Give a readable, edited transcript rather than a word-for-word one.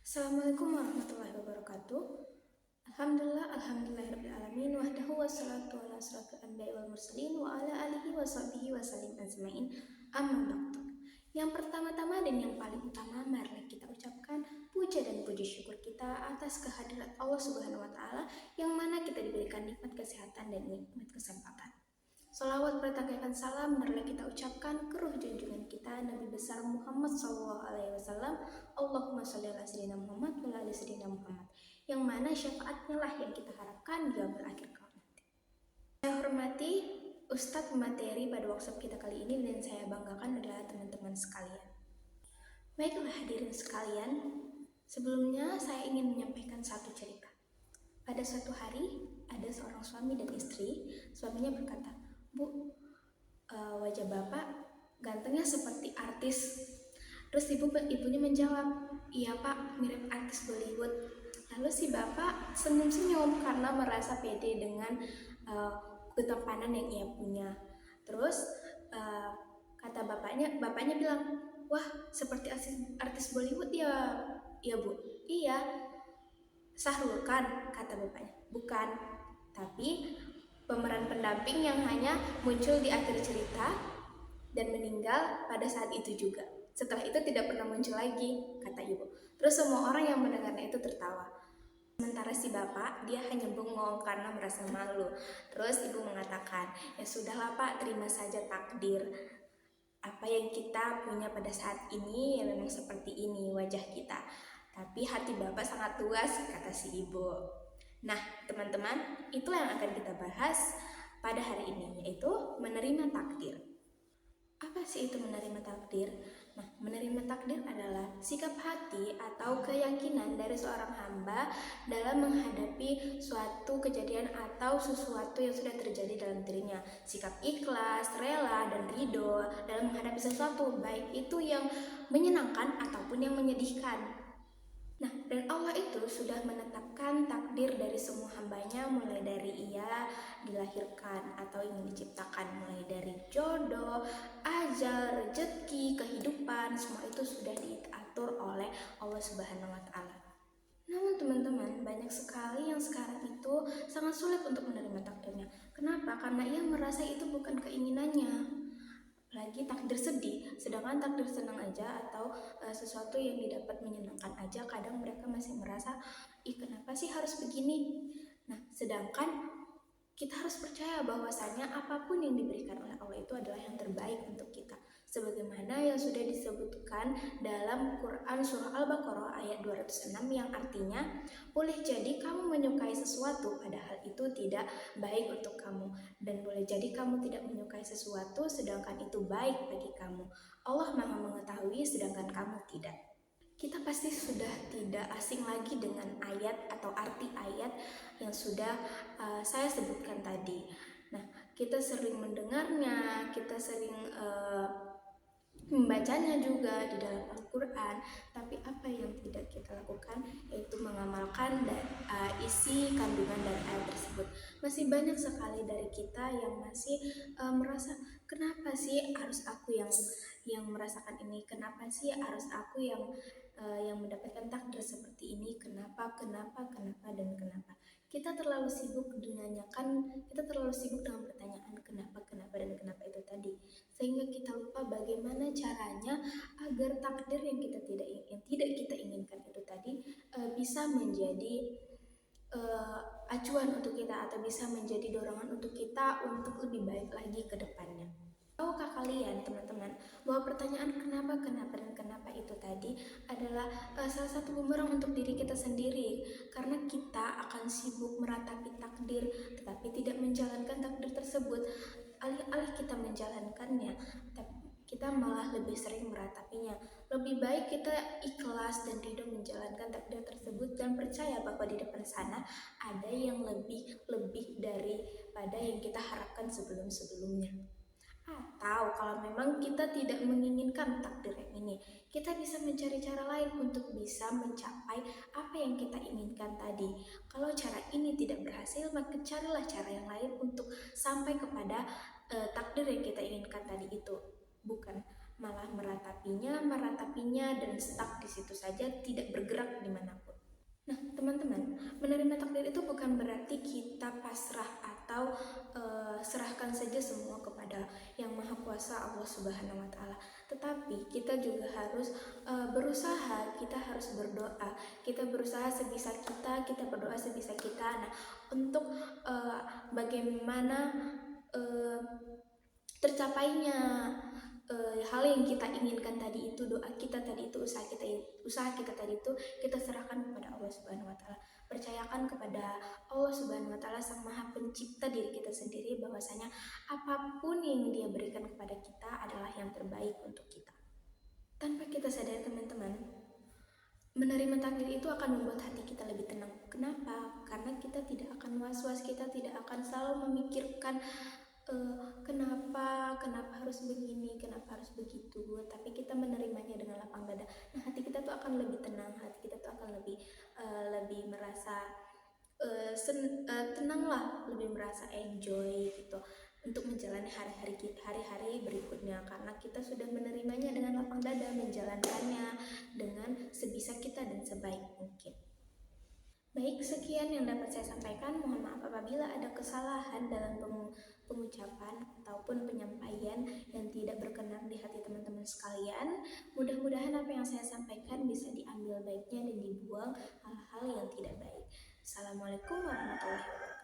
Assalamualaikum warahmatullahi wabarakatuh. Alhamdulillahirabbil alamin wahdahu wassalatu ala asrofil anbiya'i wal mursalin wa ala alihi wa sahbihi wa sallim ajmain. Amma ba'du. Yang pertama-tama dan yang paling utama, mari kita ucapkan puja dan puji syukur kita atas kehadirat Allah Subhanahu wa taala yang mana kita diberikan nikmat kesehatan dan nikmat kesempatan. Salawat bertakaikan salam marilah kita ucapkan ke ruh junjungan kita Nabi besar Muhammad SAW. Allahumma sholli ala sayyidina Muhammad wa ala sayyidina Muhammad, yang mana syafaatnya lah yang kita harapkan di akhir kelak nanti. Saya hormati Ustadz materi pada workshop kita kali ini dan saya banggakan adalah teman-teman sekalian. Baiklah hadirin sekalian, sebelumnya saya ingin menyampaikan satu cerita. Pada suatu hari ada seorang suami dan istri. Suaminya berkata, "Bu, wajah bapak gantengnya seperti artis." Terus ibunya menjawab, "Iya pak, mirip artis Bollywood." Lalu si bapak senyum-senyum karena merasa pede dengan ketampanan yang ia punya. Terus kata bapaknya bilang, "Wah, seperti artis Bollywood ya bu?" "Iya." "Syahrul Khan?" kata bapaknya. "Bukan, tapi pemeran pendamping yang hanya muncul di akhir cerita dan meninggal pada saat itu juga. Setelah itu tidak pernah muncul lagi," kata ibu. Terus semua orang yang mendengarnya itu tertawa. Sementara si bapak, dia hanya bengong karena merasa malu. Terus ibu mengatakan, "Ya sudahlah pak, terima saja takdir. Apa yang kita punya pada saat ini ya memang seperti ini wajah kita. Tapi hati bapak sangat luas," kata si ibu. Nah teman-teman, itulah yang akan kita bahas pada hari ini, yaitu menerima takdir. Apa sih itu menerima takdir? Nah, menerima takdir adalah sikap hati atau keyakinan dari seorang hamba dalam menghadapi suatu kejadian atau sesuatu yang sudah terjadi dalam dirinya. Sikap ikhlas, rela, dan ridho dalam menghadapi sesuatu, baik itu yang menyenangkan ataupun yang menyedihkan. Nah, dan Allah itu sudah menetapkan takdir dari semua hambanya, mulai dari ia dilahirkan atau ingin diciptakan, mulai dari jodoh, ajal, rezeki, kehidupan, semua itu sudah diatur oleh Allah Subhanahu wa taala. Namun teman-teman, banyak sekali yang sekarang itu sangat sulit untuk menerima takdirnya. Kenapa? Karena ia merasa itu bukan keinginannya. Lagi takdir sedih, sedangkan takdir senang aja atau sesuatu yang didapat menyenangkan aja, kadang mereka masih merasa, "Ih, kenapa sih harus begini?" Nah, sedangkan kita harus percaya bahwasanya apapun yang diberikan oleh Allah itu adalah yang terbaik untuk kita. Sebagaimana yang sudah disebutkan dalam Quran surah Al-Baqarah ayat 206 yang artinya, boleh jadi kamu menyukai sesuatu padahal itu tidak baik untuk kamu, dan boleh jadi kamu tidak menyukai sesuatu sedangkan itu baik bagi kamu. Allah Maha mengetahui sedangkan kamu tidak. Kita pasti sudah tidak asing lagi dengan ayat atau arti ayat yang sudah saya sebutkan tadi. Nah, kita sering mendengarnya, kita sering membacanya juga di dalam Al-Quran, tapi apa yang tidak kita lakukan yaitu mengamalkan isi kandungan dari ayat tersebut. Masih banyak sekali dari kita yang masih merasa, kenapa sih harus aku yang merasakan ini, kenapa sih harus aku yang mendapatkan takdir seperti ini, kenapa dan kenapa. Kita terlalu sibuk dengan pertanyaan kenapa dan kenapa itu tadi, sehingga kita lupa bagaimana caranya agar takdir yang tidak kita inginkan itu tadi bisa menjadi acuan untuk kita atau bisa menjadi dorongan untuk kita untuk lebih baik lagi ke depannya. Tahukah kalian teman-teman bahwa pertanyaan kenapa dan kenapa itu tadi adalah salah satu bumerang untuk diri kita sendiri, karena kita akan sibuk meratapi takdir tetapi tidak menjalankan takdir tersebut. Alih-alih kita menjalankannya, kita malah lebih sering meratapinya. Lebih baik kita ikhlas dan ridho menjalankan takdir tersebut dan percaya bahwa di depan sana ada yang lebih daripada yang kita harapkan sebelumnya. Atau kalau memang kita tidak menginginkan takdir yang ini, kita bisa mencari cara lain untuk bisa mencapai apa yang kita inginkan tadi. Kalau cara ini tidak berhasil, maka carilah cara yang lain untuk sampai kepada takdir yang kita inginkan tadi itu. Bukan malah meratapinya dan stuck di situ saja, tidak bergerak dimanapun. Nah, teman-teman, menerima takdir itu bukan berarti kita pasrah atau serahkan saja semua kepada Yang Maha Kuasa Allah Subhanahu wa taala. Tetapi kita juga harus berusaha, kita harus berdoa. Kita berusaha sebisa kita berdoa sebisa kita. Nah, untuk bagaimana tercapainya hal yang kita inginkan tadi itu, doa kita tadi itu, usaha kita tadi itu, kita serahkan kepada Allah Subhanahu wa taala. Percayakan kepada Allah Subhanahu wa taala, Sang Maha Pencipta diri kita sendiri, bahwasanya apapun yang Dia berikan kepada kita adalah yang terbaik untuk kita. Tanpa kita sadar, teman-teman, menerima takdir itu akan membuat hati kita lebih tenang. Kenapa? Karena kita tidak akan was-was, kita tidak akan selalu memikirkan kenapa harus begini, kenapa harus begitu, tapi kita menerimanya dengan lapang dada. Nah, hati kita tuh akan lebih tenang, hati kita tuh akan lebih merasa tenang lah, lebih merasa enjoy gitu untuk menjalani hari-hari berikutnya, karena kita sudah menerimanya dengan lapang dada, menjalankannya dengan sebisa kita dan sebaik mungkin. Baik, sekian yang dapat saya sampaikan. Mohon maaf apabila ada kesalahan dalam pengucapan ataupun penyampaian yang tidak berkenan di hati teman-teman sekalian. Mudah-mudahan apa yang saya sampaikan bisa diambil baiknya dan dibuang hal-hal yang tidak baik. Assalamualaikum warahmatullahi wabarakatuh.